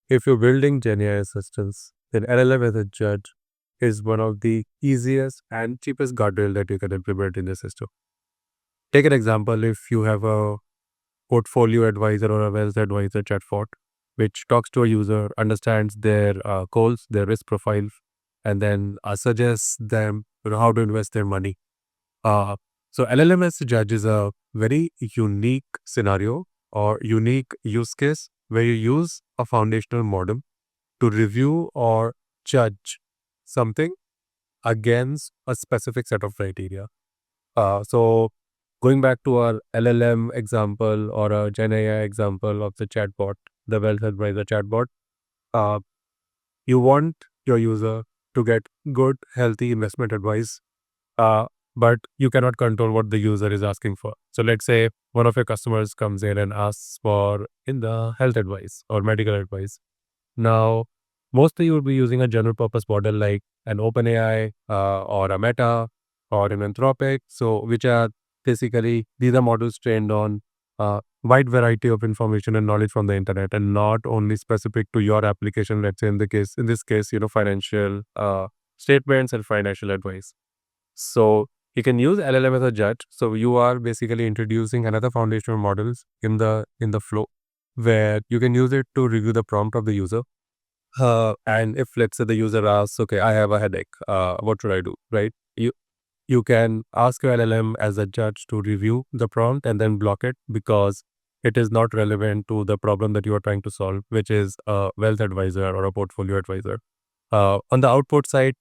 if you're building GenAI systems, then LLM as a judge is one of the easiest and cheapest guardrail that you can implement in the system. Take an example: if you have a portfolio advisor or a wealth advisor chatbot, which talks to a user, understands their goals, their risk profile, and then suggests them how to invest their money. Uh, so LLM as a judge is a very unique scenario or unique use case where you use a foundational model to review or judge something against a specific set of criteria. So going back to our LLM example or a Gen AI example of the chatbot, the wealth advisor chatbot, uh, you want your user to get good, healthy investment advice, uh, but you cannot control what the user is asking for. So let's say one of your customers comes in and asks for in the health advice or medical advice. Now, mostly you will be using a general purpose model like an OpenAI or a Meta or an Anthropic. So, which are basically these are models trained on wide variety of information and knowledge from the internet, and not only specific to your application. Let's say in this case, financial statements and financial advice. So you can use LLM as a judge. So you are basically introducing another foundational models in the flow where you can use it to review the prompt of the user. And if let's say the user asks, okay, I have a headache, what should I do? Right? You can ask your LLM as a judge to review the prompt and then block it because it is not relevant to the problem that you are trying to solve, which is a wealth advisor or a portfolio advisor. On the output side,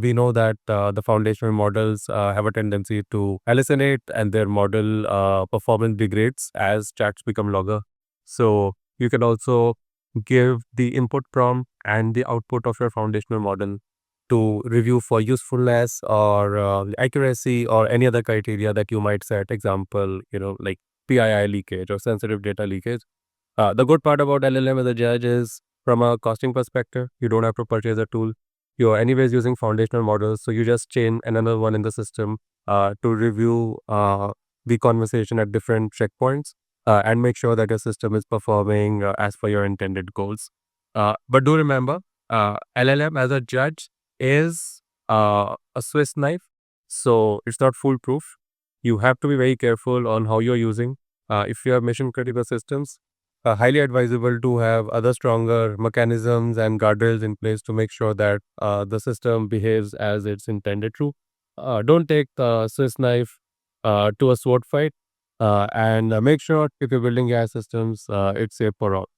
we know that the foundational models have a tendency to hallucinate and their model performance degrades as chats become longer. So you can also give the input prompt and the output of your foundational model to review for usefulness or accuracy or any other criteria that you might set. Example, like PII leakage or sensitive data leakage. The good part about LLM as a judge is from a costing perspective, you don't have to purchase a tool. You're anyways using foundational models, so you just chain another one in the system to review the conversation at different checkpoints and make sure that your system is performing as per your intended goals. But do remember, LLM as a judge is a Swiss knife, so it's not foolproof. You have to be very careful on how you're using. If you have mission critical systems, highly advisable to have other stronger mechanisms and guardrails in place to make sure that the system behaves as it's intended to. Don't take the Swiss knife to a sword fight, and make sure if you're building AI systems, it's safe for all.